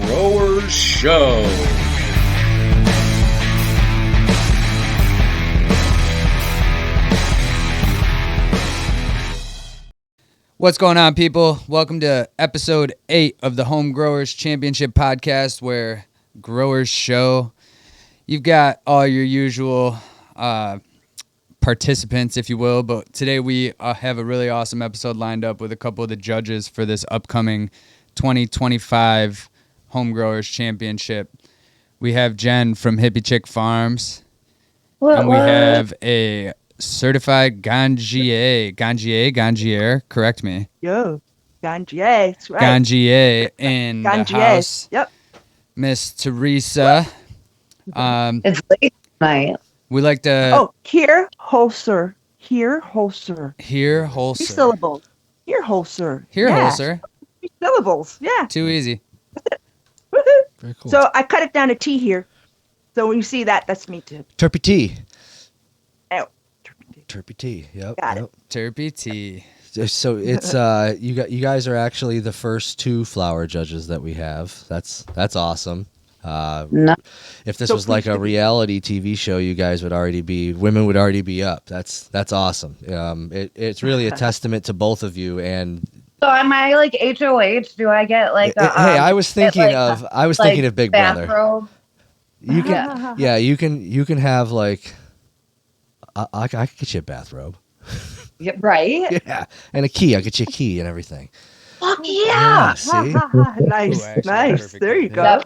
Growers Show. What's going on, people? Welcome to episode 8 of the Home Growers Championship podcast, where Growers Show. You've got all your usual participants, if you will, but today we have a really awesome episode lined up with a couple of the judges for this upcoming 2025 Home Growers Championship. We have Jen from Hippie Chic Farms, and we have a certified Gangier, correct me. Yo, Gangier, that's right. Gangier in the house. Yep. Miss Teresa. It's late night. We like to... Oh, here, Holser. Here, Holser. Here, 3 Holser. syllables. Here, Holser. Here, Yeah. Holser. 3 syllables. Yeah. Too easy. Woohoo. Very cool. So I cut it down to T here. So when you see that, that's me too. Terpy T. Oh, Terpy T. Yep. Got it. yep. Terpy T. So it's you guys are actually the first 2 flower judges that we have. That's awesome. No. If this So was like a reality TV show, you guys would already be women would already be up. That's awesome. It's really a testament to both of you. And So am I like HOH? Do I get like a hey, I was thinking like of a- thinking of Big Brother. bathrobe? You can you can have like I could get you a bathrobe. Yeah, right? Yeah, and a key. I'll get you a key and everything. Fuck yeah. See? nice, Ooh, actually, nice. perfect There you idea. go.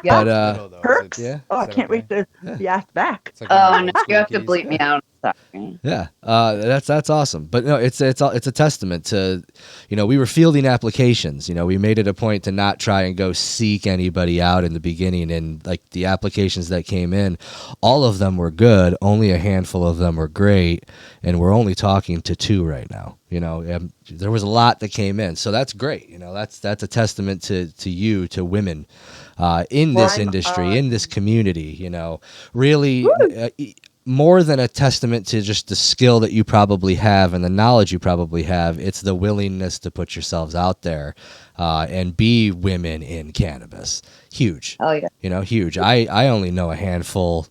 Yep. But Perks? yeah. Oh, I can't wait to be asked back. Oh, no, you have to bleep me out. Sorry. Yeah, that's awesome. But no, it's a testament to, we were fielding applications. We made it a point to not try and go seek anybody out in the beginning, and like the applications that came in, all of them were good. Only a handful of them were great, and we're only talking to 2 right now. There was a lot that came in, so that's great. That's a testament to you, to women in this industry, in this community. Really. More than a testament to just the skill that you probably have and the knowledge you probably have, it's the willingness to put yourselves out there and be women in cannabis. Huge. Oh yeah. Huge. I only know a handful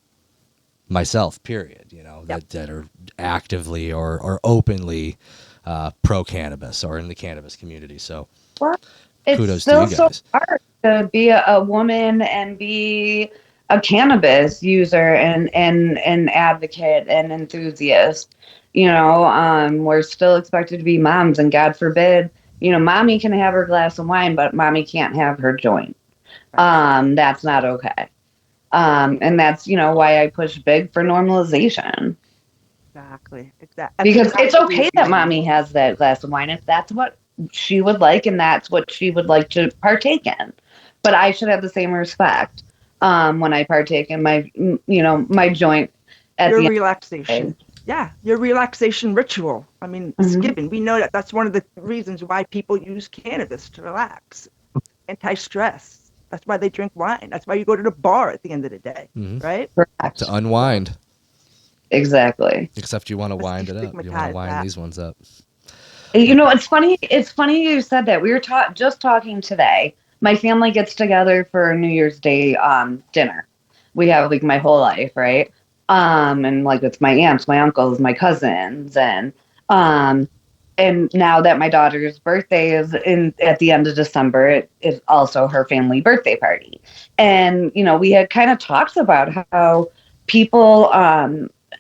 myself, period, that are actively or openly pro-cannabis or in the cannabis community. So Well, it's kudos to still you so guys. hard to be a woman and be a cannabis user and advocate and enthusiast. We're still expected to be moms, and God forbid, mommy can have her glass of wine, but mommy can't have her joint. That's not okay. And that's, why I push big for normalization. Exactly. Because it's okay that mommy has that glass of wine if that's what she would like and that's what she would like to partake in. But I should have the same respect when I partake in my, my joint at your the relaxation. Yeah, your relaxation ritual. I mean, it's given. We know that that's one of the reasons why people use cannabis to relax, anti-stress. That's why they drink wine. That's why you go to the bar at the end of the day, right? Correct. To unwind. Exactly. Except you want to Let's wind it up. You want to destigmatize wind that. these ones up. It's funny. It's funny you said that. We were just talking today. My family gets together for New Year's Day dinner. We have like my whole life, right? And like it's my aunts, my uncles, my cousins, and now that my daughter's birthday is at the end of December, it is also her family birthday party. And we had kind of talked about how people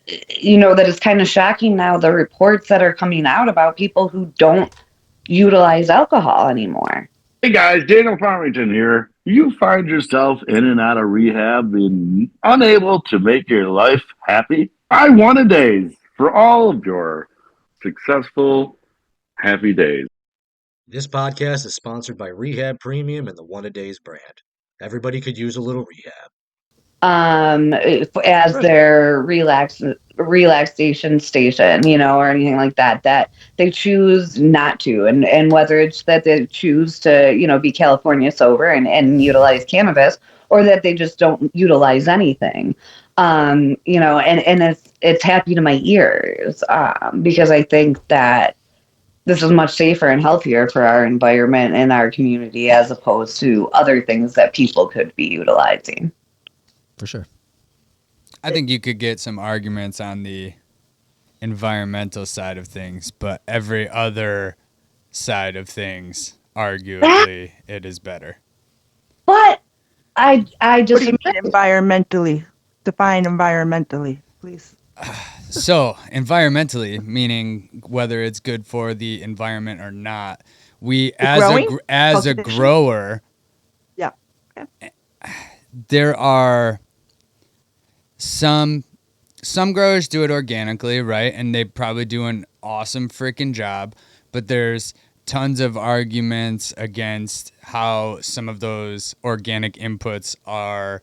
that it's kind of shocking now, the reports that are coming out about people who don't utilize alcohol anymore. Hey guys, Daniel Farmington here. You find yourself in and out of rehab and unable to make your life happy? I want a days for all of your successful, happy days. This podcast is sponsored by Rehab Premium and the One A Days brand. Everybody could use a little rehab. As their relaxation station, or anything like that they choose not to. And whether it's that they choose to, be California sober and utilize cannabis, or that they just don't utilize anything. And it's happy to my ears, because I think that this is much safer and healthier for our environment and our community as opposed to other things that people could be utilizing. For sure. I think you could get some arguments on the environmental side of things, but every other side of things, arguably, it is better. But I just What do you mean environmentally? Define environmentally, please. So, environmentally, meaning whether it's good for the environment or not, we as growing? as a Cultivation? grower, Yeah. Okay. there are some growers do it organically, right? And they probably do an awesome freaking job, but there's tons of arguments against how some of those organic inputs are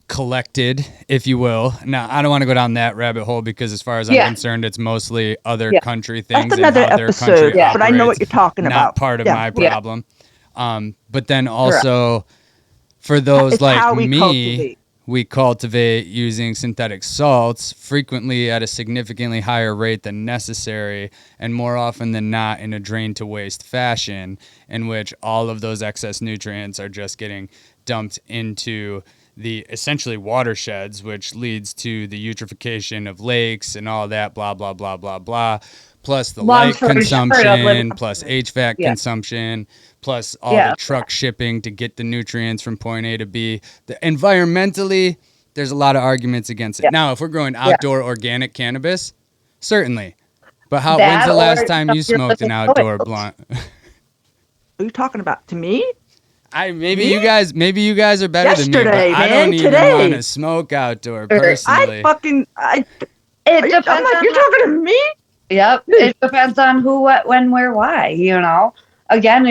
collected, if you will. Now, I don't want to go down that rabbit hole because as far as I'm concerned, it's mostly other country things. That's another and how their episode, country but I know what operates, you're talking not about. part of Yeah. my problem. But then also for those It's like how we me, cultivate. we cultivate using synthetic salts frequently at a significantly higher rate than necessary, and more often than not in a drain to waste fashion, in which all of those excess nutrients are just getting dumped into the essentially watersheds, which leads to the eutrophication of lakes and all that, blah, blah, blah, blah, blah, plus the light consumption, plus HVAC consumption, plus all the truck shipping to get the nutrients from point A to B. Environmentally, there's a lot of arguments against it. Now, if we're growing outdoor organic cannabis, certainly. But when's the last time you smoked an outdoor blunt? What are you talking about? To me? Maybe you guys are better than me, but Yesterday, I don't man, even today. want to smoke outdoor personally. It depends on You're talking to me? Yep. It depends on who, what, when, where, why, Again,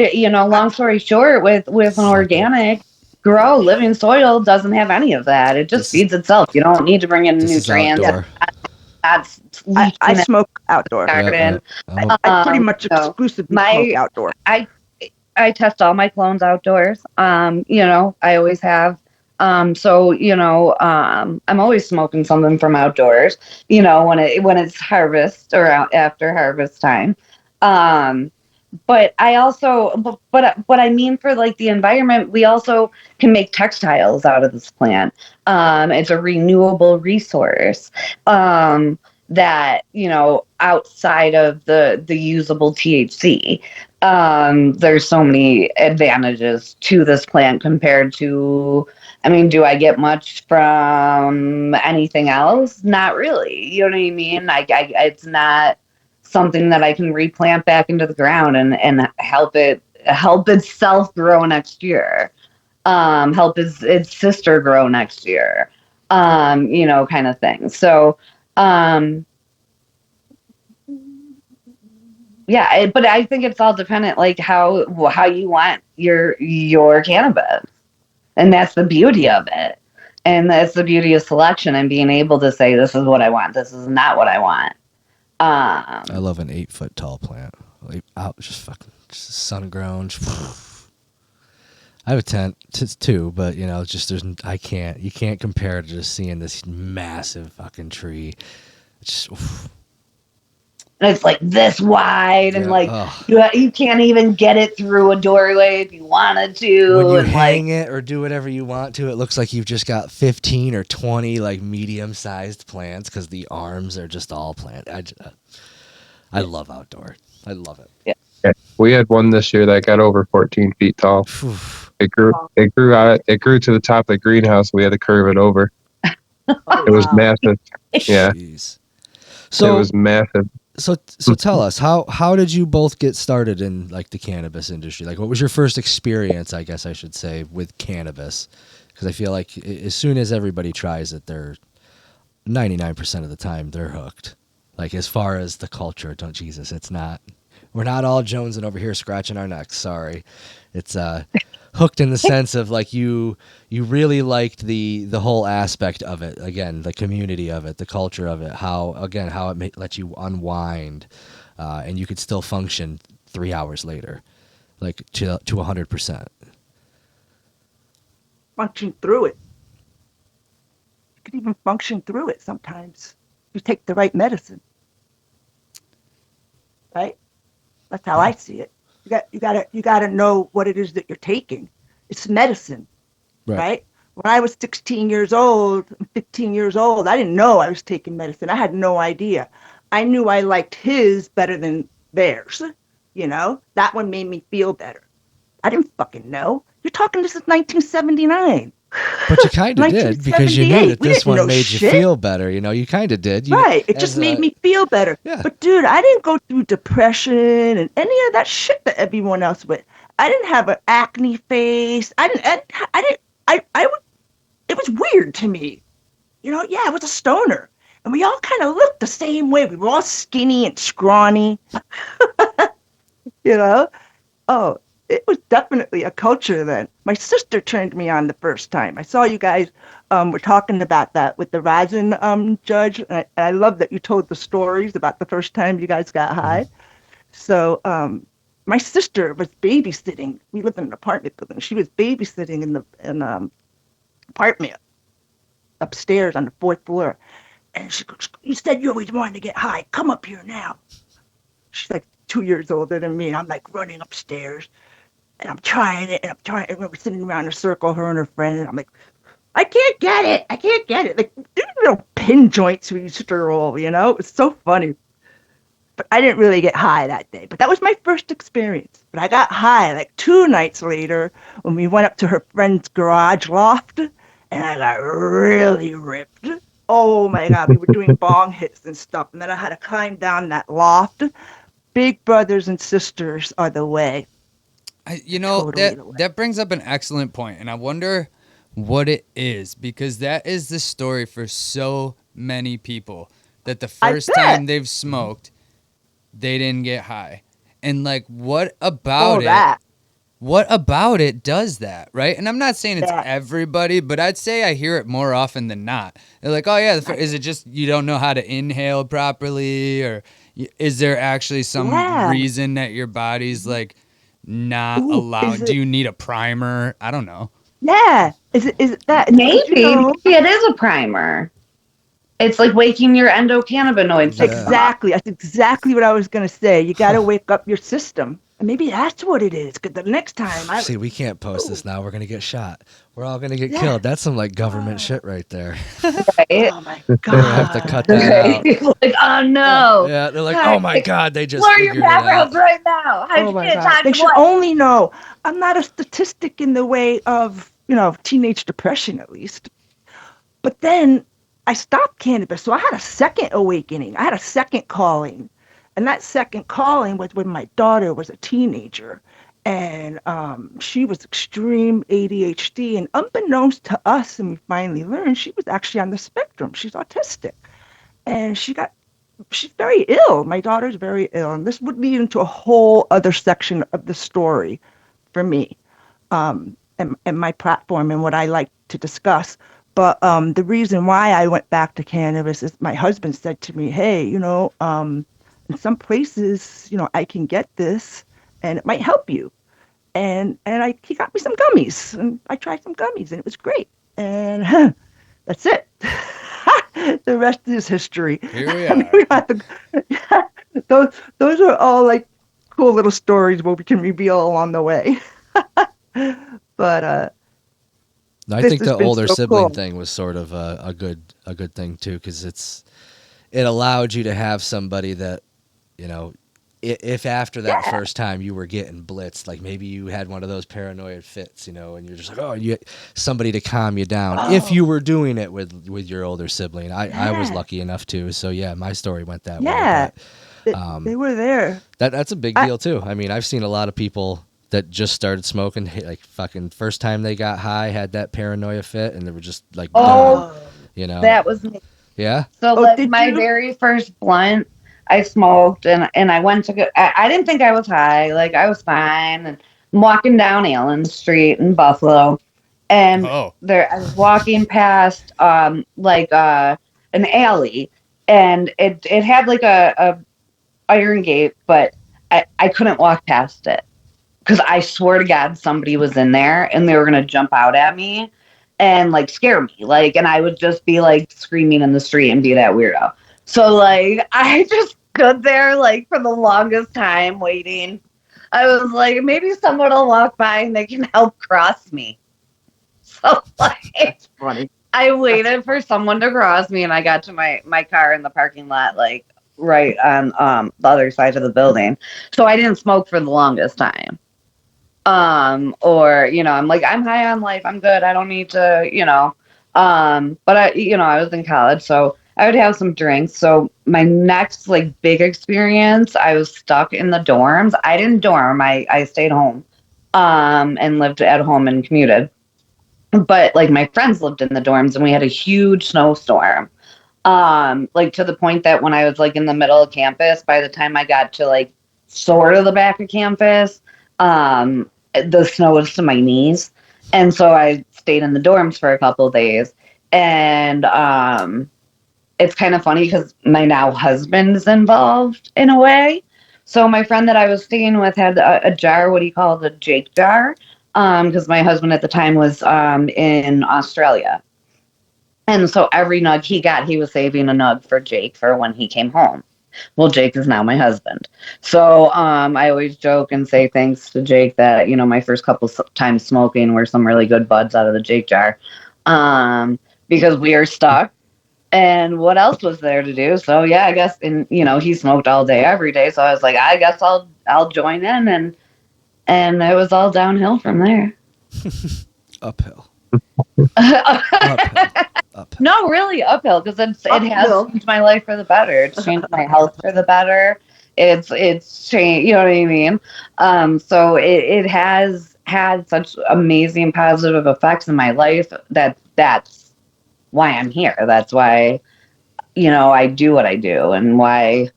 long story short, with an organic grow, living soil doesn't have any of that. It just feeds itself. You don't need to bring in nutrients. I smoke outdoor. Garden. I pretty much exclusively smoke outdoor. I test all my clones outdoors. I always have. I'm always smoking something from outdoors, when it's harvest or after harvest time. But I also, but what I mean for like the environment, we also can make textiles out of this plant. It's a renewable resource. That, outside of the usable THC, there's so many advantages to this plant compared to, do I get much from anything else? Not really. You know what I mean? It's not something that I can replant back into the ground and help itself grow next year. Help its sister grow next year. Kind of thing. So, but I think it's all dependent, like how you want your cannabis, and that's the beauty of it, and that's the beauty of selection and being able to say this is what I want, this is not what I want. I love an 8-foot tall plant, just sun grown. I have a tent too, but you can't compare to just seeing this massive fucking tree. It's just, and it's like this wide, and you can't even get it through a doorway if you wanted to. When you hang it or do whatever you want to, it looks like you've just got 15 or 20 like medium-sized plants because the arms are just all plant. I love outdoor. I love it. Yeah. We had one this year that got over 14 feet tall. It grew to the top of the greenhouse. We had to curve it over. It was massive. Yeah. Jeez. So it was massive. So tell us, how did you both get started in like the cannabis industry? Like, what was your first experience, I guess I should say, with cannabis? Because I feel like as soon as everybody tries it, they're 99% of the time they're hooked. Like, as far as the culture, we're not all jonesing over here scratching our necks. Sorry. It's hooked in the sense of like you really liked the whole aspect of it. Again, the community of it, the culture of it, how it lets you unwind, and you could still function 3 hours later, like to 100%. Function through it. You could even function through it sometimes. You take the right medicine. right? That's how I see it. You gotta know what it is that you're taking. It's medicine, right? When I was 16 years old, 15 years old, I didn't know I was taking medicine. I had no idea. I knew I liked his better than theirs. You know, that one made me feel better. I didn't fucking know. You're talking, this is 1979. But you kind of did, because you knew that this one made you feel better. You know, you kind of did. Right. It just made me feel better. Yeah. But dude, I didn't go through depression and any of that shit that everyone else would. I didn't have an acne face. It was weird to me. You know, yeah, I was a stoner. And we all kind of looked the same way. We were all skinny and scrawny. You know? Oh, it was definitely a culture then. My sister turned me on the first time. I saw you guys were talking about that with the rosin judge. And I love that you told the stories about the first time you guys got high. So my sister was babysitting. We lived in an apartment building. She was babysitting in the apartment upstairs on the 4th floor. And she goes, "You said you always wanted to get high. Come up here now." She's like 2 years older than me. And I'm like running upstairs. And I'm trying it, and I'm trying it. And we're sitting around in a circle, her and her friend. And I'm like, I can't get it. I can't get it. Like, these little pin joints we used to roll, you know? It was so funny. But I didn't really get high that day. But that was my first experience. But I got high like 2 nights later when we went up to her friend's garage loft. And I got really ripped. Oh, my God. We were doing bong hits and stuff. And then I had to climb down that loft. Big brothers and sisters are the way. That brings up an excellent point, and I wonder what it is, because that is the story for so many people, that the first time they've smoked, they didn't get high. And like, what about it? What about it does that, right? And I'm not saying it's everybody, but I'd say I hear it more often than not. They're like, oh yeah, is it just you don't know how to inhale properly, or is there actually some reason that your body's like not allowed? Do you need a primer? I don't know. Yeah. Is it that? Maybe it is a primer. It's like waking your endocannabinoids. Exactly. That's exactly what I was going to say. You got to wake up your system. And maybe that's what it is. Because the next time See, we can't post this now. We're going to get shot. We're all going to get killed. That's some like government shit right there. Right? Oh my God. We're going to have to cut that out. Like, oh no. Yeah, they're like, oh my God, they just blur your figured it out. backgrounds right now. Oh my God. They should only know. I'm not a statistic in the way of, teenage depression, at least. But then I stopped cannabis. So I had a second awakening. I had a second calling. And that second calling was when my daughter was a teenager. And she was extreme ADHD. And unbeknownst to us, and we finally learned, she was actually on the spectrum. She's autistic. And she's very ill. My daughter's very ill. And this would lead into a whole other section of the story for me and my platform and what I like to discuss. But the reason why I went back to cannabis is my husband said to me, hey, in some places, I can get this and it might help you. And he got me some gummies and I tried some gummies and it was great. And that's it. The rest is history. Here we are. Those are all like cool little stories where we can reveal along the way. But I think the older sibling thing was sort of a good thing too, because it allowed you to have somebody that, if after that first time you were getting blitzed, like maybe you had one of those paranoid fits, and you're just like, somebody to calm you down. If you were doing it with your older sibling, I was lucky enough to. So yeah, my story went that way. Yeah, they were there. That's a big deal too. I mean, I've seen a lot of people that just started smoking, like fucking first time they got high, had that paranoia fit, and they were just like, done, That was me. Yeah. So my very first blunt, I smoked, and I went to go. I didn't think I was high. Like, I was fine. And I'm walking down Allen Street in Buffalo, and I was walking past an alley, and it had like a iron gate, but I couldn't walk past it because I swear to God somebody was in there and they were gonna jump out at me and like scare me, like, and I would just be like screaming in the street and be that weirdo. So like I just stood there like for the longest time waiting. I was like, maybe someone will walk by and they can help cross me. So like, That's funny. I waited for someone to cross me, and I got to my car in the parking lot, like right on the other side of the building. So I didn't smoke for the longest time. Or I'm like, I'm high on life, I'm good, I don't need to, but I was in college, so I would have some drinks. So my next like big experience, I was stuck in the dorms. I didn't dorm, I stayed home, and lived at home and commuted. But like my friends lived in the dorms, and we had a huge snowstorm. Like to the point that when I was like in the middle of campus, by the time I got to like sort of the back of campus, the snow was to my knees. And so I stayed in the dorms for a couple of days. And it's kind of funny because my now husband's involved in a way. So my friend that I was staying with had a jar, what he called a Jake jar, because my husband at the time was in Australia. And so every nug he got, he was saving a nug for Jake for when he came home. Well, Jake is now my husband. So I always joke and say thanks to Jake that, my first couple times smoking were some really good buds out of the Jake jar, because we are stuck. And what else was there to do? So yeah, I guess, and he smoked all day, every day. So I was like, I guess I'll join in, and it was all downhill from there. Uphill. Uphill. No, really uphill, because it has changed my life for the better. It's changed my health for the better. It's changed, you know what I mean? So it has had such amazing positive effects in my life that's why I'm here. That's why, I do what I do, and why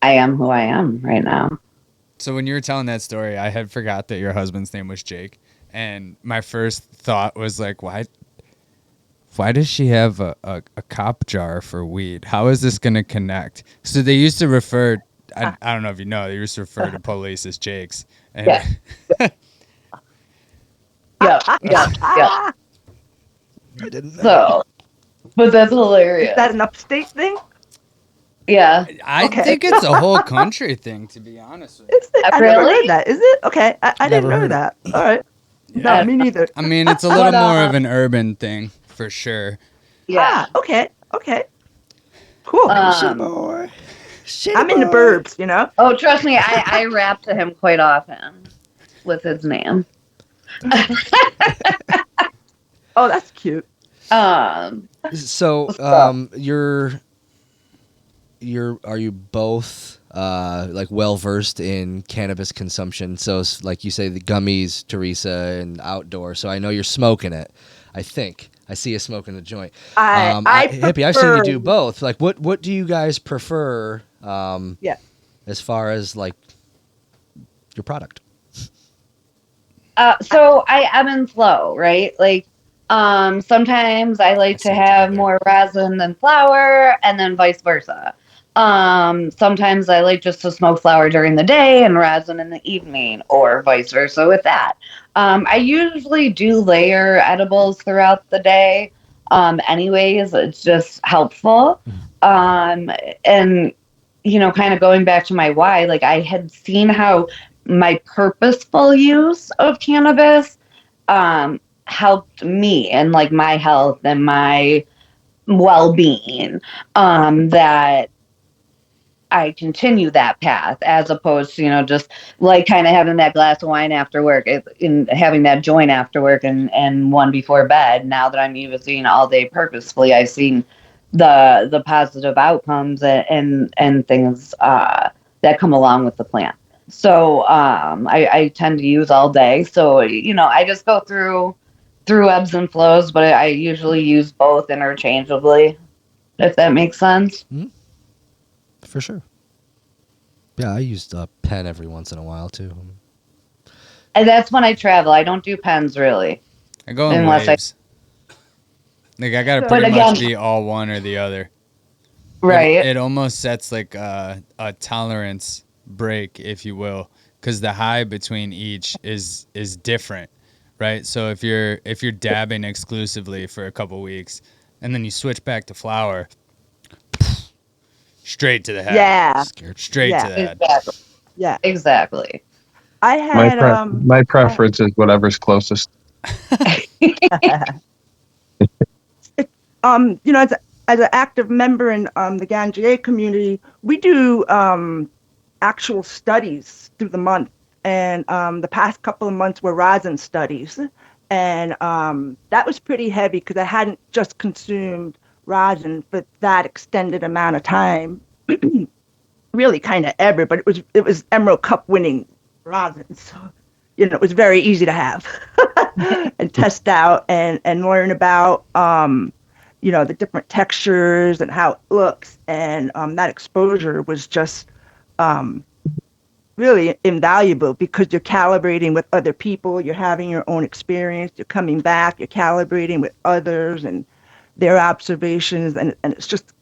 I am who I am right now. So when you were telling that story, I had forgot that your husband's name was Jake. And my first thought was like, why does she have a cop jar for weed? How is this going to connect? So they used to refer, I don't know if you know, they used to refer to police as Jakes. And Yeah. Yeah. I didn't know. So, but that's hilarious. Is that an upstate thing? Yeah. I think it's a whole country thing, to be honest with you. Is it? I never heard that. Is it? Okay. I didn't know heard that. All right. Yeah. No, me neither. I mean, it's a little more of an urban thing, for sure. Yeah. Okay. Cool. Boy. I'm in the burbs, Oh, trust me, I rap to him quite often with his name. Oh, that's cute. So, are you both like well versed in cannabis consumption? So, like you say, the gummies, Teresa, and outdoor. So I know you're smoking it. I think I see you smoking the joint. Hippie, I've seen you do both. Like, what do you guys prefer? Yeah. As far as like your product. So I ebb and flow, right? Like, sometimes I like to have more resin than flower, and then vice versa. Sometimes I like just to smoke flower during the day and resin in the evening, or vice versa with that. I usually do layer edibles throughout the day. Anyways, it's just helpful. And kind of going back to my why, like I had seen how my purposeful use of cannabis helped me and like my health and my well-being, that I continue that path, as opposed to just like kind of having that glass of wine after work, and having that joint after work, and one before bed. Now that I'm using all day purposefully, I've seen the positive outcomes and things that come along with the plant. So I tend to use all day. So I just go through ebbs and flows, but I usually use both interchangeably, if that makes sense. Mm-hmm. For sure. Yeah, I used a pen every once in a while too. And that's when I travel. I don't do pens really. I go in waves. Like I gotta pretty much be all one or the other. Right. It almost sets like a tolerance break, if you will, because the high between each is different, right? So if you're dabbing exclusively for a couple weeks and then you switch back to flower, Straight to the head. Yeah. Straight Yeah. to the head. Exactly. Yeah. Exactly. I had My preference is whatever's closest. As an active member in the Ganja community, we do actual studies through the month, and the past couple of months were rosin studies, and that was pretty heavy because I hadn't just consumed rosin for that extended amount of time, really kind of ever. But it was Emerald Cup winning rosin, so it was very easy to have and test out and learn about the different textures and how it looks, and that exposure was just really invaluable because you're calibrating with other people, you're having your own experience, you're coming back, you're calibrating with others and their observations, and it's just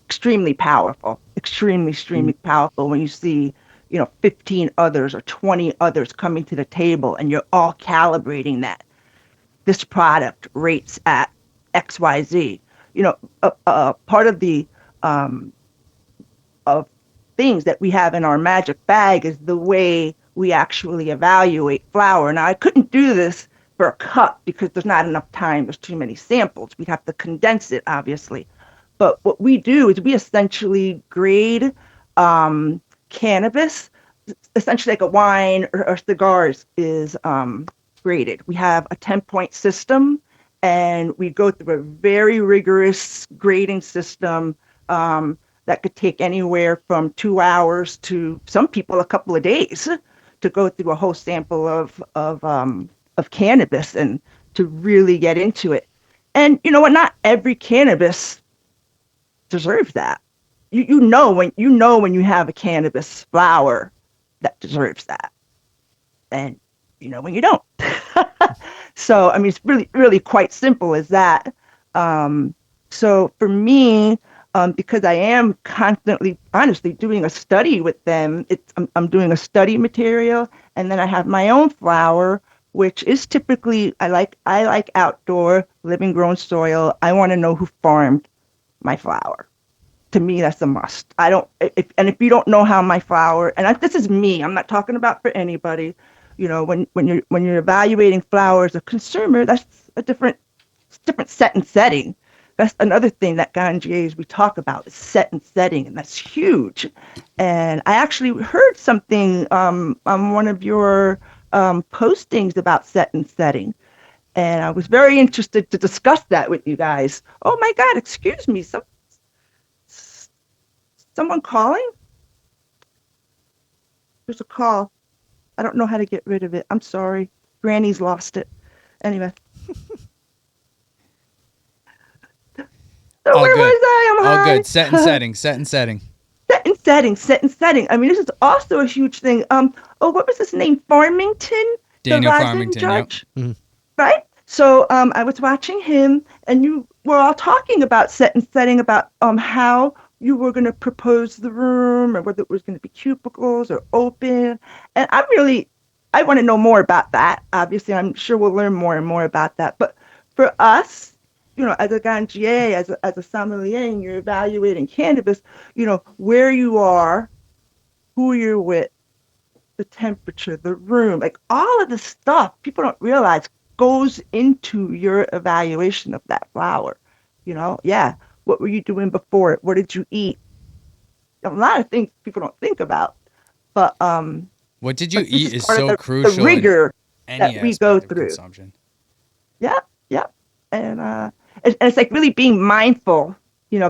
extremely powerful, extremely powerful when you see 15 others or 20 others coming to the table and you're all calibrating that this product rates at XYZ. Part of the of things that we have in our magic bag is the way we actually evaluate flour. Now, I couldn't do this for a cup because there's not enough time. There's too many samples. We'd have to condense it, obviously. But what we do is we essentially grade cannabis, essentially like a wine or cigars is graded. We have a 10-point system, and we go through a very rigorous grading system that could take anywhere from 2 hours to some people a couple of days to go through a whole sample of cannabis and to really get into it. And you know what? Not every cannabis deserves that. You know when you have a cannabis flower that deserves that, and you know when you don't. So I mean, it's really quite simple as that. So for me, because I am constantly, honestly, doing a study with them, I'm doing a study material, and then I have my own flower, which is typically I like outdoor, living grown soil. I want to know who farmed my flower. To me, that's a must. If you don't know how my flower, and this is me, I'm not talking about for anybody. When you're evaluating flower as a consumer, that's a different set and setting. That's another thing that ganjiers we talk about is set and setting, and that's huge. And I actually heard something on one of your postings about set and setting, and I was very interested to discuss that with you guys. Oh my God, excuse me, someone calling? There's a call. I don't know how to get rid of it. I'm sorry. Granny's lost it. Anyway. So All where good. was I? I'm All high. good. Set and setting. Set and setting. Set and setting. I mean, this is also a huge thing. What was his name? Farmington? Daniel the rosin Farmington, judge? yep. Mhm. Right? So I was watching him, and you were all talking about set and setting, about how you were going to propose the room, or whether it was going to be cubicles or open. And I want to know more about that. Obviously, I'm sure we'll learn more and more about that. But for us, as a ganjier, as a sommelier, and you're evaluating cannabis, where you are, who you're with, the temperature, the room, like all of the stuff people don't realize goes into your evaluation of that flower. Yeah, what were you doing before it? What did you eat? A lot of things people don't think about, but What did you but this eat is is part of so crucial the rigor in any that we aspect go of through. consumption. Yeah, yeah, and it's like really being mindful.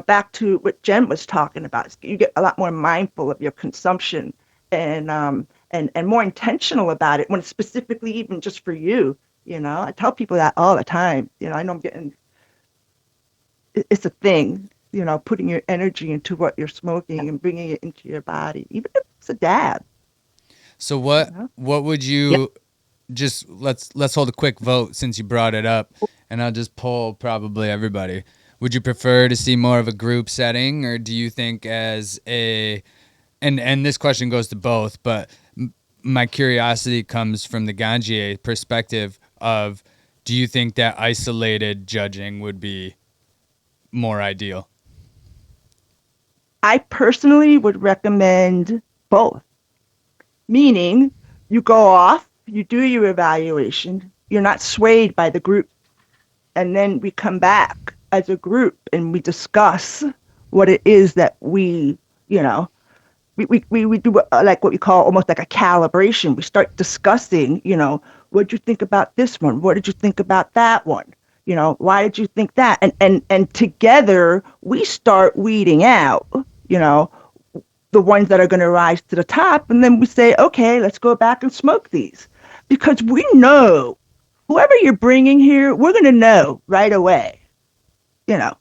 Back to what Jen was talking about. You get a lot more mindful of your consumption and more intentional about it when it's specifically even just for you. I tell people that all the time. I know it's a thing. Putting your energy into what you're smoking and bringing it into your body, even if it's a dab. So what would you just let's hold a quick vote since you brought it up, and I'll just poll probably everybody. Would you prefer to see more of a group setting, or do you think as a and this question goes to both, but my curiosity comes from the Ganjier perspective of, do you think that isolated judging would be more ideal? I personally would recommend both. Meaning, you go off, you do your evaluation, you're not swayed by the group, and then we come back as a group and we discuss what it is that we do like what we call almost like a calibration. We start discussing, what did you think about this one? What did you think about that one? Why did you think that? And together we start weeding out, the ones that are going to rise to the top. And then we say, okay, let's go back and smoke these. Because we know whoever you're bringing here, we're going to know right away, because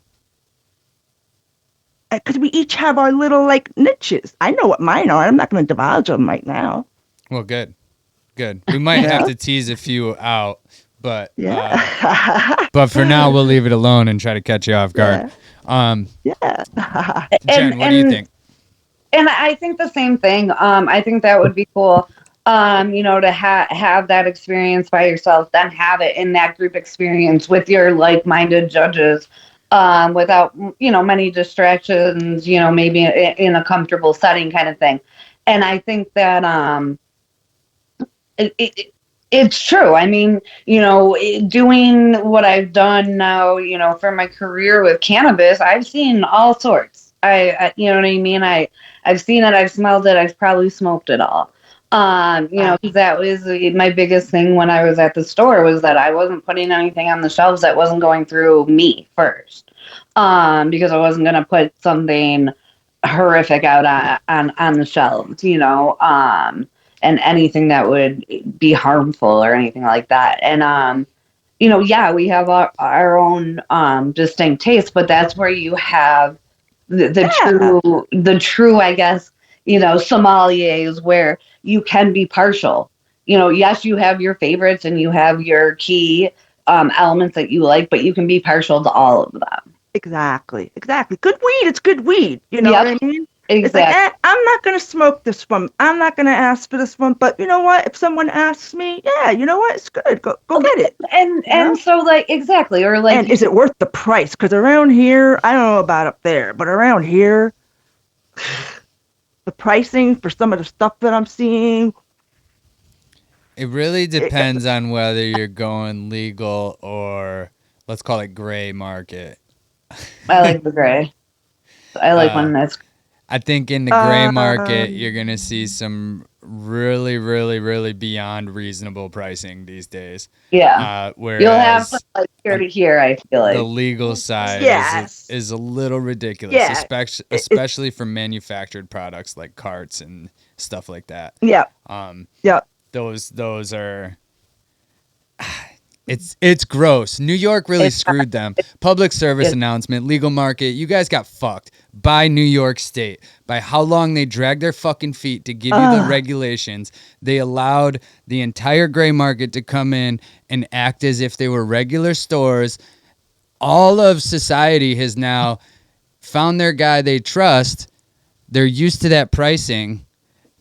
we each have our little like niches. I know what mine are. I'm not going to divulge them right now. Well, good. We might have to tease a few out, but but for now we'll leave it alone and try to catch you off guard. Jen, what do you think? And I think the same thing. I think that would be cool. To have that experience by yourself, then have it in that group experience with your like-minded judges, without many distractions. Maybe in a comfortable setting, kind of thing. And I think that it's true. I mean, doing what I've done now, for my career with cannabis, I've seen all sorts. You know what I mean? I've seen it, I've smelled it, I've probably smoked it all. Because that was my biggest thing when I was at the store, was that I wasn't putting anything on the shelves that wasn't going through me first. Because I wasn't going to put something horrific out on the shelves, and anything that would be harmful or anything like that. And, we have our own distinct taste, but that's where you have the true, I guess, sommeliers, where you can be partial. Yes, you have your favorites and you have your key elements that you like, but you can be partial to all of them. Exactly. Good weed. It's good weed. You know what I mean? Exactly. It's like, I'm not going to smoke this one. I'm not going to ask for this one. But you know what? If someone asks me, yeah, you know what? It's good. Go get it. And so, like, exactly. Or like, and is it worth the price? Because around here, I don't know about up there, but around here, the pricing for some of the stuff that I'm seeing. It really depends on whether you're going legal or let's call it gray market. I like the gray. I like when that's. I think in the gray market, you're going to see some really, really, really beyond reasonable pricing these days. Yeah. Whereas you'll have like here to here, I feel like. The legal side is a little ridiculous, especially for manufactured products like carts and stuff like that. Yeah. Those are... It's gross. New York really screwed them. Public service announcement, legal market. You guys got fucked by New York State. By how long they dragged their fucking feet to give you the regulations. They allowed the entire gray market to come in and act as if they were regular stores. All of society has now found their guy they trust. They're used to that pricing.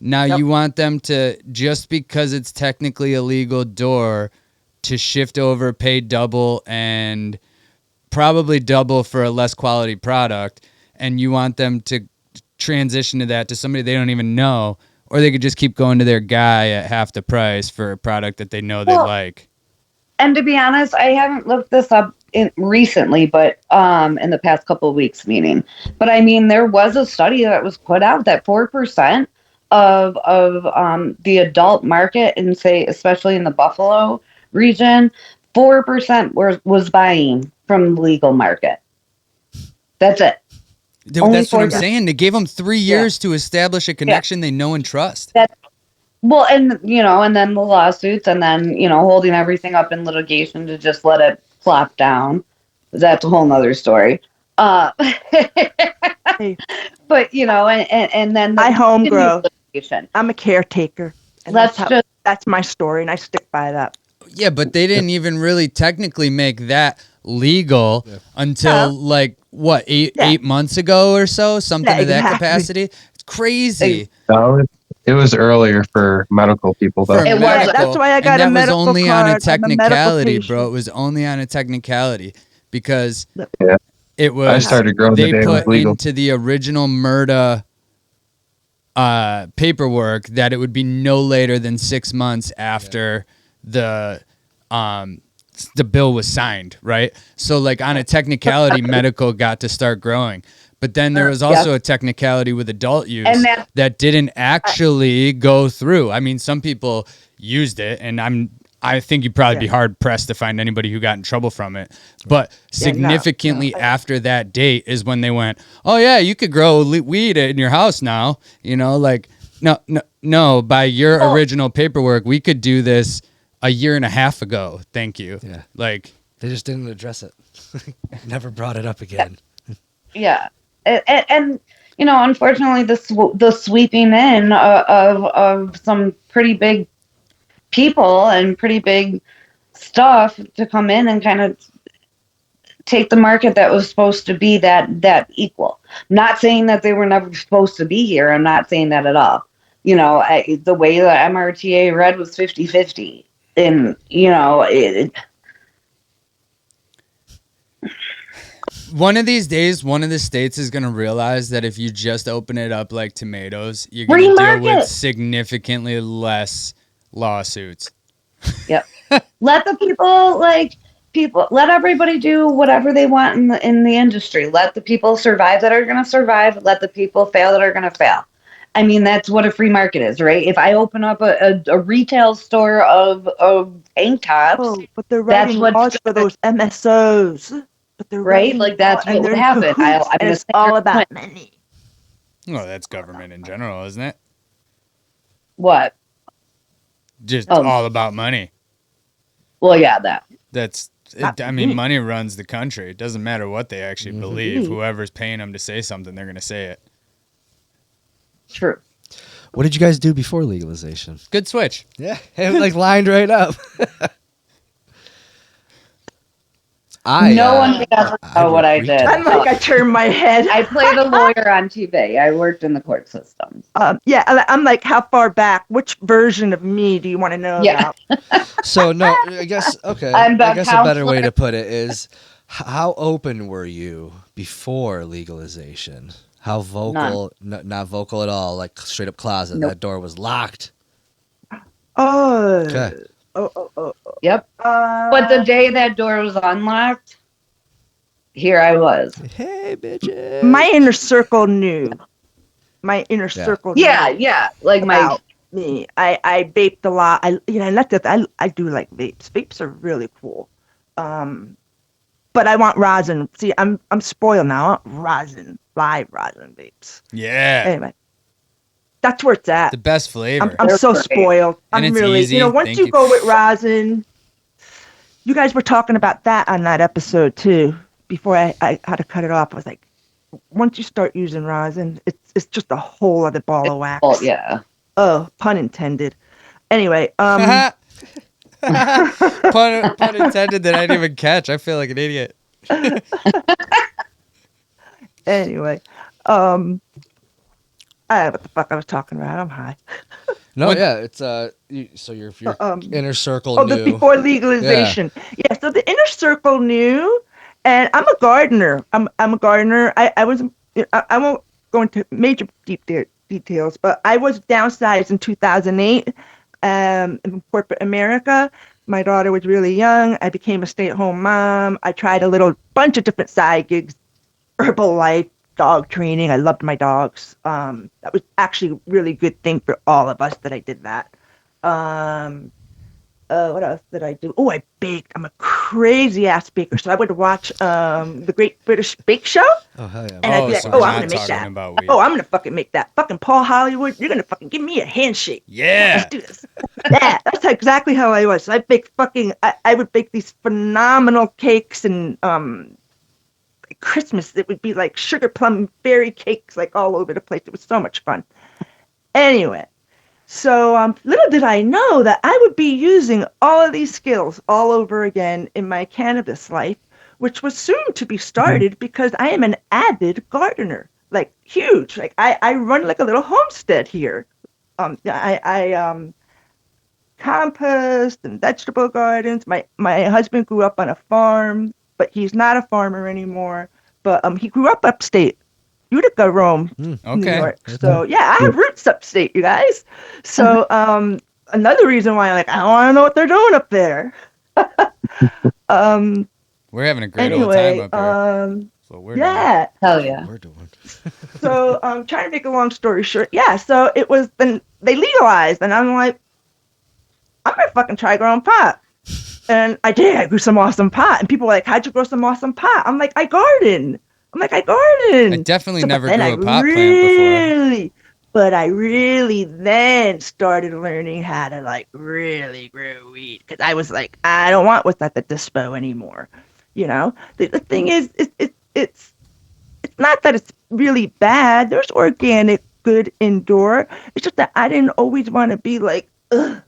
Now you want them to, just because it's technically a legal door, to shift over, pay double, and probably double for a less quality product, and you want them to transition to that to somebody they don't even know, or they could just keep going to their guy at half the price for a product that they know they like. And to be honest, I haven't looked this up recently, but in the past couple of weeks, but I mean, there was a study that was put out that 4% of the adult market, and say especially in the Buffalo region, 4% was buying from the legal market. That's it. That's what I'm saying. They gave them 3 years to establish a connection they know and trust. And then the lawsuits, and then holding everything up in litigation to just let it flop down. That's a whole nother story. But and then I home grow. I'm a caretaker. And that's my story, and I stick by that. Yeah, but they didn't even really technically make that legal until eight months ago or so, something to that capacity. It's crazy. No, it was earlier for medical people, though. That's why I got a medical card. On a technicality, bro. It was only on a technicality because It was. I started growing the They day it was put legal. into the original MRTA paperwork that it would be no later than 6 months after the bill was signed, right? So like on a technicality, medical got to start growing. But then there was also a technicality with adult use And that didn't actually go through. I mean, some people used it, and I think you'd probably be hard pressed to find anybody who got in trouble from it. But significantly after that date is when they went, oh yeah, you could grow weed in your house now. You know, like no. By your original paperwork, we could do this a year and a half ago. Thank you. Yeah. Like They just didn't address it. Never brought it up again. Yeah. And you know, unfortunately, the sweeping in of some pretty big people and pretty big stuff to come in and kind of take the market that was supposed to be that equal. I'm not saying that they were never supposed to be here. I'm not saying that at all. You know, the way the MRTA read was 50-50. And, you know, one of these days, one of the states is going to realize that if you just open it up like tomatoes, you're going to deal with significantly less lawsuits. Yep. Let the people, let everybody do whatever they want in the industry. Let the people survive that are going to survive. Let the people fail that are going to fail. I mean, that's what a free market is, right? If I open up a retail store of tank tops, but they're writing laws for those MSOs. But they're right, like that's what would happen. And it's all about money. Well, that's government in general, isn't it? What? Just all about money. Well, yeah, I mean, money runs the country. It doesn't matter what they actually believe. Whoever's paying them to say something, they're going to say it. True. What did you guys do before legalization? Good switch. Yeah, it like lined right up. No one could ever know what I did. I'm like, I turned my head. I played a lawyer on TV. I worked in the court system. I'm like, how far back? Which version of me do you want to know about? So no, I guess okay. I guess a better way to put it is, how open were you before legalization? How vocal? Not vocal at all. Like straight up closet. Nope. That door was locked. Oh. Okay. Yep. But the day that door was unlocked, here I was. Hey, bitches. My inner circle knew. My inner circle knew. Yeah. Like about me. I vaped a lot. I do like vapes. Vapes are really cool. But I want rosin. See, I'm spoiled now. I want rosin. Live rosin vapes. Yeah. Anyway. That's where it's at. The best flavor. I'm so spoiled. And I'm it's really, easy. Once you go with rosin, you guys were talking about that on that episode too. Before I had to cut it off, I was like, once you start using rosin, it's just a whole other ball of wax. Oh yeah. Oh, pun intended. Anyway, pun intended that I didn't even catch. I feel like an idiot. Anyway, what the fuck I was talking about? I'm high. No, it's so your inner circle knew. Before legalization. Yeah, so the inner circle knew, and I'm a gardener. I'm a gardener. I won't go into major details, but I was downsized in 2008 in corporate America. My daughter was really young. I became a stay-at-home mom. I tried a bunch of different side gigs, Herbalife, dog training. I loved my dogs. That was actually a really good thing for all of us that I did that. What else did I do? Oh, I baked. I'm a crazy ass baker. So I would watch the Great British Bake Show. Oh, hell yeah. And I'd be like, so I'm going to make that. I'm going to fucking make that. Fucking Paul Hollywood, you're going to fucking give me a handshake. Yeah. Let's do this. Yeah, that's exactly how I was. I baked I would bake these phenomenal cakes and Christmas, it would be like sugar plum berry cakes like all over the place. It was so much fun. Anyway, so little did I know that I would be using all of these skills all over again in my cannabis life, which was soon to be started because I am an avid gardener, like huge. Like I run like a little homestead here. I compost and vegetable gardens. My husband grew up on a farm, but he's not a farmer anymore. but he grew up upstate, Utica, Rome, New Okay. York. So yeah, I have roots upstate, you guys. So another reason why I want to know what they're doing up there. We're having a great old time Anyway, up here. That's what we're doing. yeah. Hell yeah. We're doing. So trying to make a long story short, yeah. So it was then they legalized, and I'm like, I'm gonna fucking try growing pot. And I did. I grew some awesome pot, and people were like, "How'd you grow some awesome pot?" I'm like, "I garden." I garden. I definitely So, but never then grew I a pot plant before. But I really then started learning how to really grow weed, because I was like, I don't want what's at the dispo anymore. The thing is, it's not that it's really bad. There's organic, good indoor. It's just that I didn't always want to be like, ugh,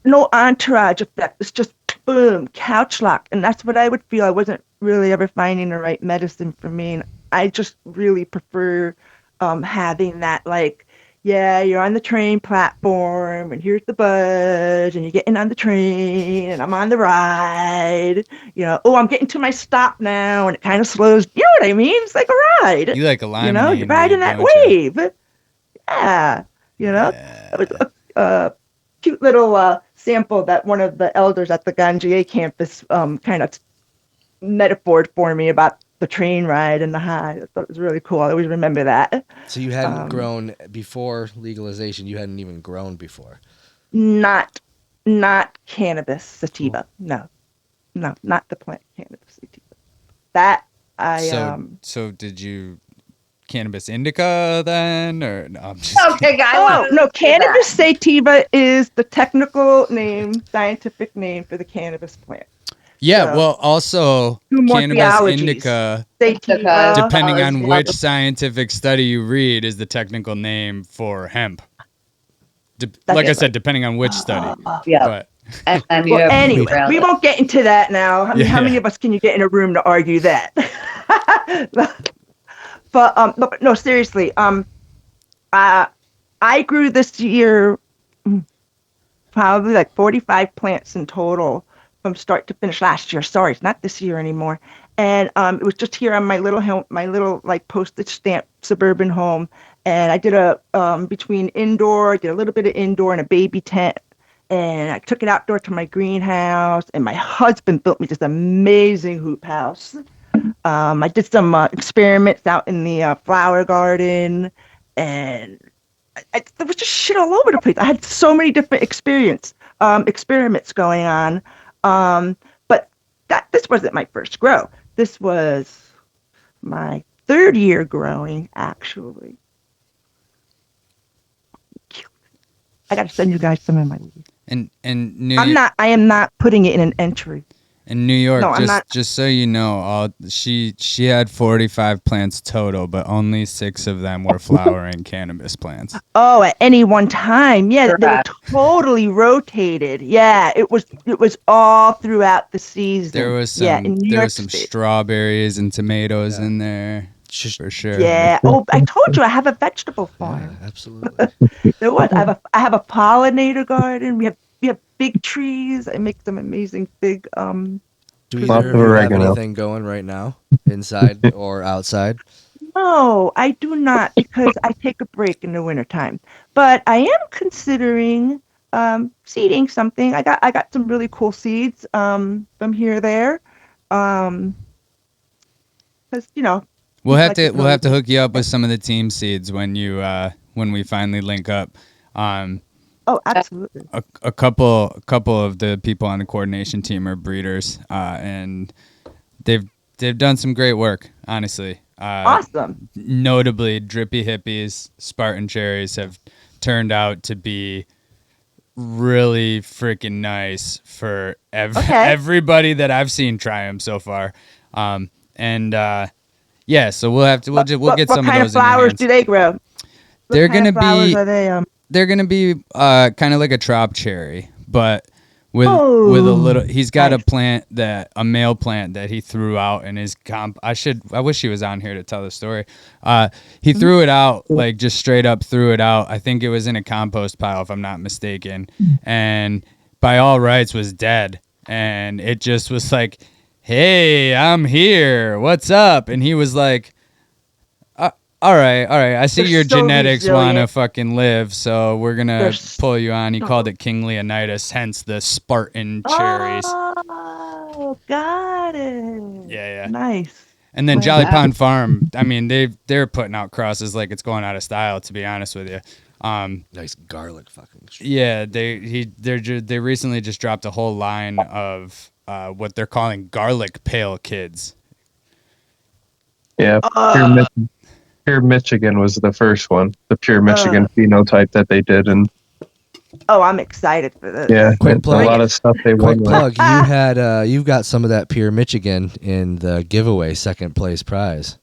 no entourage effect. It's just boom, couch lock, and that's what I would feel. I wasn't really ever finding the right medicine for me, and I just really prefer having that you're on the train platform, and here's the buzz, and you're getting on the train, and I'm on the ride. I'm getting to my stop now, and it kind of slows. You know what I mean? It's like a ride. You like a lime. You're riding that wave. Yeah. It was a cute little sample that one of the elders at the Ganja campus kind of metaphored for me about the train ride and the high. I thought it was really cool. I always remember that. So you hadn't grown before legalization. You hadn't even grown before. Not cannabis sativa. No, not the plant cannabis sativa. That I So did you cannabis indica then, or no? I'm just Okay, guys. Oh no, cannabis sativa is the technical name, scientific name for the cannabis plant. Yeah, So, well, also two more cannabis theologies. indica, Sativa, depending on yeah. which scientific study you read, is the technical name for hemp. Like I said, depending on which study. Yeah. But And then you Well, have anyway, we won't get into that now. How many of us can you get in a room to argue that? But no, seriously. I grew this year probably 45 plants in total from start to finish last year. Sorry, it's not this year anymore. And it was just here on my little home, my little postage stamp suburban home. And I did a between indoor, I did a little bit of indoor and a baby tent. And I took it outdoor to my greenhouse. And my husband built me this amazing hoop house. I did some experiments out in the flower garden, and there was just shit all over the place. I had so many different experiments going on. But this wasn't my first grow. This was my third year growing, actually. I got to send you guys some of my leaves. and I am not putting it in an entry. In New York, No, I'm not. just so you know, she had 45 plants total, but only 6 of them were flowering cannabis plants. Oh, at any one time. Yeah, they were Correct. totally rotated. Yeah, it was all throughout the season. There was some in New there York was some State. strawberries and tomatoes in there for sure. Yeah. Oh, I told you I have a vegetable farm. Yeah, absolutely. There was. I have a pollinator garden. We have big trees. I make some amazing big Do Lots either of of you have oregano. anything going right now, inside or outside? No, I do not, because I take a break in the wintertime. But I am considering seeding something. I got some really cool seeds from here or there. Because We'll have like to we'll have to hook you up with some of the team seeds when we finally link up. Oh, absolutely. A couple of the people on the coordination team are breeders, and they've done some great work, honestly. Awesome. Notably, Drippy Hippies, Spartan Cherries have turned out to be really freaking nice for everybody that I've seen try them so far. So we'll get What some of those kind of in your flowers hands. do they grow? What They're kind of gonna flowers be are they, they're gonna be kind of like a trop cherry, but with a little. He's got nice. a male plant that he threw out in his comp. I wish he was on here to tell the story. He threw it out, just straight up threw it out. I think it was in a compost pile, if I'm not mistaken, and by all rights was dead. And it just was hey, I'm here. What's up? And he was like, all right. I see They're your so genetics want to resilient. fucking live, so we're going They're to pull you on. He so- called it King Leonidas, hence the Spartan cherries. Oh, got it. Yeah. Nice. And then Nice. Jolly Pond Farm, I mean, they're putting out crosses like it's going out of style, to be honest with you. Nice garlic fucking. Yeah, they recently just dropped a whole line of what they're calling garlic pale kids. Yeah, Pure Michigan was the first one, the Pure Michigan phenotype that they did, and Oh, I'm excited for this. yeah, Quick it's a plug. lot of stuff they Quick won with. plug. You've got some of that Pure Michigan in the giveaway second place prize.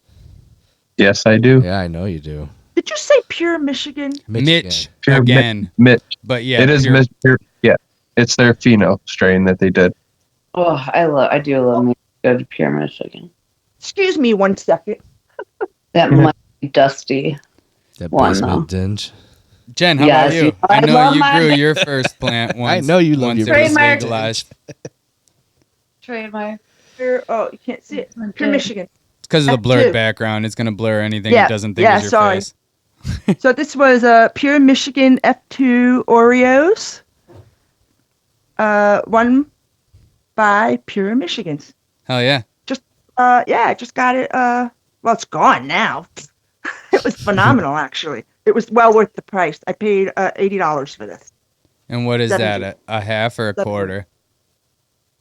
Yes, I do. Yeah, I know you do. Did you say Pure Michigan? Mitch Pure again, Mitch. but yeah, It is pure, Pure. Yeah, it's their pheno strain that they did. Oh, I do love me good Pure Michigan. Excuse me 1 second. That might be dusty. That One, basement though. dinge. Jen, how Yes, about you? you- I I know love you my- grew your first plant once. I know you love once your it was Trademark. legalized. Trademark. Oh, you can't see it. Pure Michigan. It's because of the blurred F2. background. It's gonna blur anything Yeah, it doesn't think yeah, is your sorry. face. So this was Pure Michigan F2 Oreos. One by Pure Michigans. Hell yeah. Yeah, I just got it. Well, it's gone now. It was phenomenal, actually. It was well worth the price. I paid $80 for this. And what is 70. that? A half or a 70. quarter?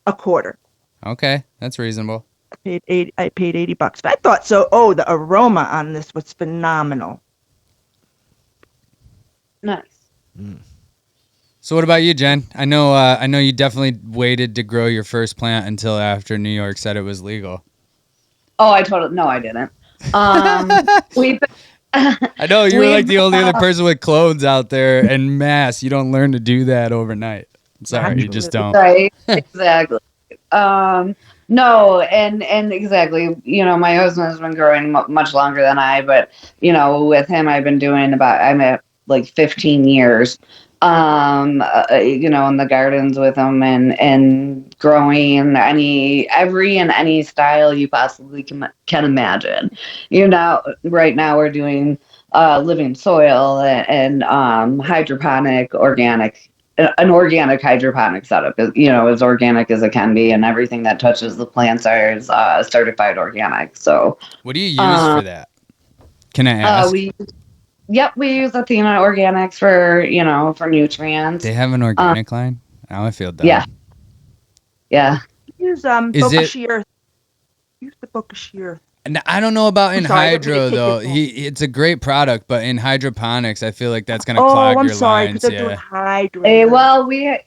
A quarter. Okay, that's reasonable. I paid $80. But I thought so. Oh, the aroma on this was phenomenal. Nice. So what about you, Jen? I know you definitely waited to grow your first plant until after New York said it was legal. Oh, no, I didn't. We I know you were like the only other We've- person with clones out there en masse. You don't learn to do that overnight. Sorry, you just don't. right, exactly. No, and exactly. You know, my husband's been growing much longer than I, but with him, I'm at like 15 years. In the gardens with him and growing any style you possibly can imagine. Right now we're doing living soil and hydroponic organic. An organic hydroponic setup is, as organic as it can be, and everything that touches the plants is certified organic. So, What do you use for that? Can I ask? we use Athena Organics for nutrients. They have an organic line? Now I feel dumb. Yeah. Use Is it- Bokashi Earth. Use the Bokashi Earth. And I don't know about in I'm sorry, I didn't mean hydro to though. take your phone. It's a great product, but in hydroponics, I feel like that's gonna clog I'm your sorry, lines. because they're doing Yeah. hydrate. Well, we have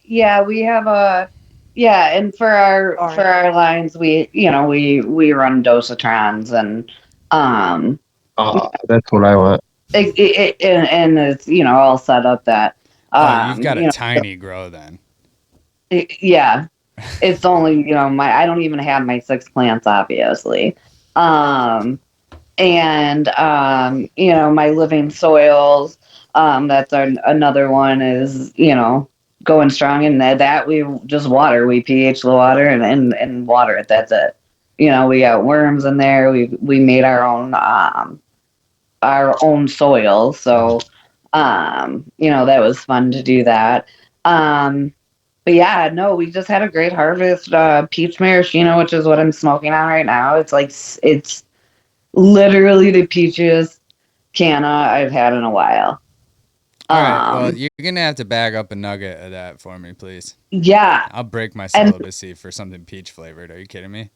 and for our lines, we run dosatrons and Oh, that's what I want. and it's all set up that Oh, you've got a tiny grow then. It's only I don't even have my 6 plants, obviously. My living soils, that's another one is going strong, and that we just we pH the water and water it. That's it. We got worms in there. We made our own soil, so that was fun to do that. But yeah, no, we just had a great harvest. Peach maraschino, which is what I'm smoking on right now. It's literally the peachiest canna I've had in a while. All right. Well, you're gonna have to bag up a nugget of that for me, please. Yeah, I'll break my celibacy for something peach flavored. Are you kidding me?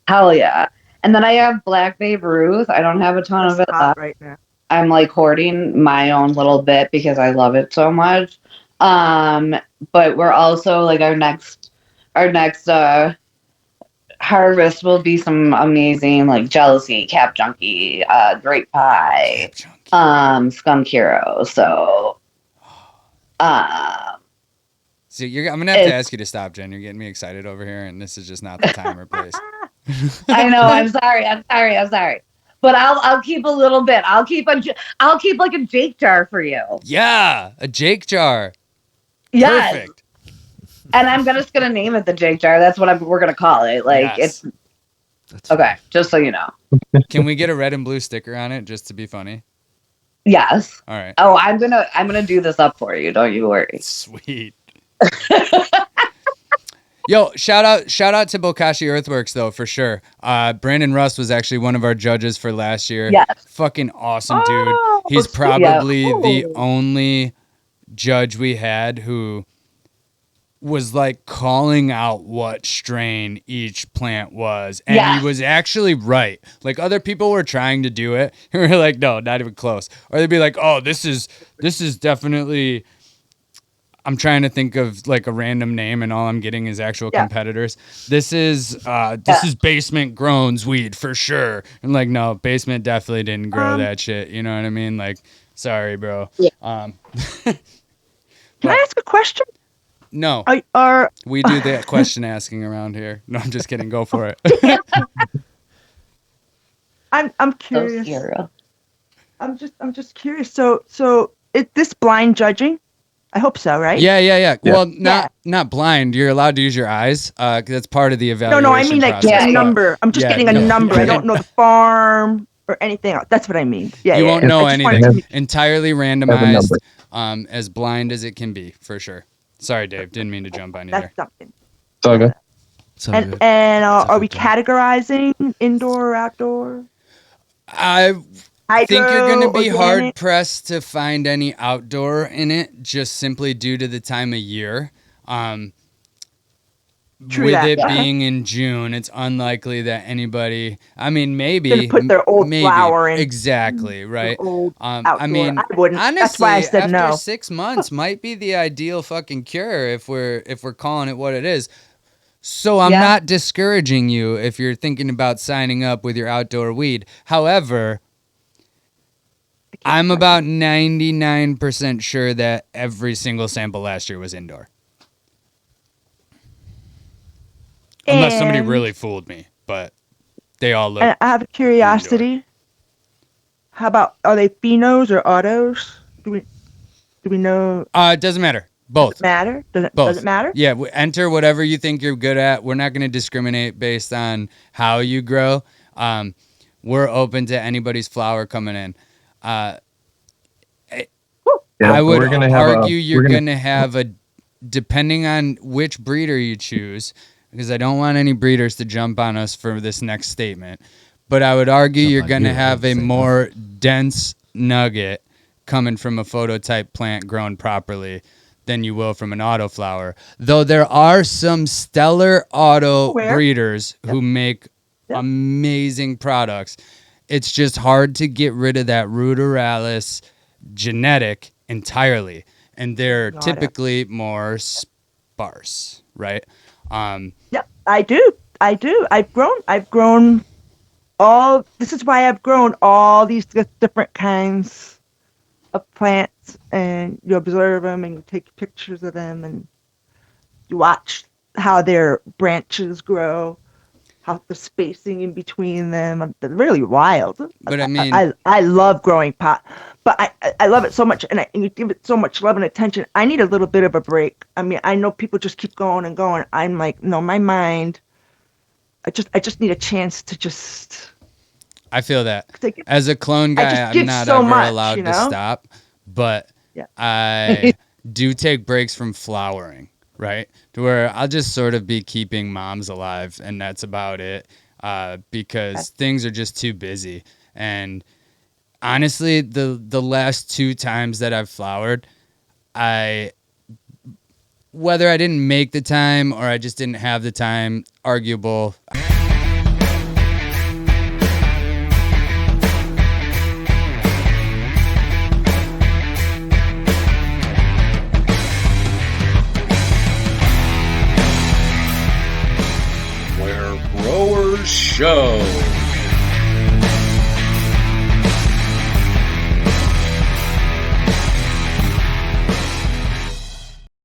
hell yeah. And then I have Black Babe Ruth. I don't have a ton of it It's hot left. right now. I'm like hoarding my own little bit because I love it so much. But we're also like our next harvest will be some amazing like jealousy, cap junkie, grape pie, skunk hero. So, So I'm gonna have to ask you to stop, Jen. You're getting me excited over here, and this is just not the time or place. I know. I'm sorry. But I'll keep a little bit. I'll keep like a Jake jar for you. Yeah, a Jake jar. Yes. Perfect. And I'm just gonna name it the Jake jar. That's what we're gonna call it. Like Yes. it's okay. Just so you know. Can we get a red and blue sticker on it just to be funny? Yes. All right. Oh, I'm gonna do this up for you. Don't you worry. Sweet. Yo, shout out to Bokashi Earthworks though, for sure. Brandon Rust was actually one of our judges for last year. Yes. Fucking awesome dude. Oh, He's sweet. probably Yeah. the Ooh. only judge we had who was like calling out what strain each plant was. And Yes. he was actually right. Like other people were trying to do it. And we were like, no, not even close. Or they'd be like, oh, this is definitely, I'm trying to think of like a random name and all I'm getting is actual competitors. This is Basement Grown's weed for sure. And like, no, Basement definitely didn't grow that shit. You know what I mean? Like, sorry, bro. Yeah. Can I ask a question? No, we do that question asking around here. No, I'm just kidding. Go for it. I'm curious. So I'm just curious. So is this blind judging? I hope so, right? Yeah. Well, not blind. You're allowed to use your eyes. 'Cause that's part of the evaluation. No, I mean like process. a number. I'm just getting a number. I don't know the farm or anything else. That's what I mean. Yeah, You won't know I just wanted anything. to- Entirely randomized, as blind as it can be, for sure. Sorry, Dave. Didn't mean to jump on you there. That's something. It's all good. And are we categorizing indoor or outdoor? I think you're going to be Hydro, hard organic? pressed to find any outdoor in it, just simply due to the time of year. True With that, it yeah. being in June, it's unlikely that anybody. I mean, maybe Gonna put their old maybe. flower in. Exactly right. Old I outdoor. mean, I wouldn't. honestly, That's why I said after no. 6 months might be the ideal fucking cure if we're calling it what it is. So I'm not discouraging you if you're thinking about signing up with your outdoor weed. However, I'm about 99% sure that every single sample last year was indoor. Unless somebody And- really fooled me, but they all look. And I have a curiosity. How about, are they phenos or autos? Do we know? It doesn't matter. Both. Does it matter? Both. Does it matter? Yeah, enter whatever you think you're good at. We're not going to discriminate based on how you grow. We're open to anybody's flower coming in. I would argue you're going to have a, depending on which breeder you choose, because I don't want any breeders to jump on us for this next statement, but I would argue you're going to have a more dense nugget coming from a phototype plant grown properly than you will from an auto flower. Though there are some stellar auto breeders who make amazing products. It's just hard to get rid of that ruderalis genetic entirely. And they're typically more sparse, right? Yep, I do. I've grown all, this is why I've grown all these different kinds of plants, and you observe them and you take pictures of them and you watch how their branches grow, how the spacing in between them. They're really wild. But I mean, I love growing pot, but I love it so much, and you give it so much love and attention. I need a little bit of a break. I mean, I know people just keep going and going. I'm like, no, my mind. I just need a chance to just. I feel that. As a clone guy, I'm not so ever much, allowed you to know? stop, but I do take breaks from flowering, right? To where I'll just sort of be keeping moms alive, and that's about it, because things are just too busy. And honestly, the last 2 times that I've flowered, whether I didn't make the time or I just didn't have the time, arguable. Where growers show.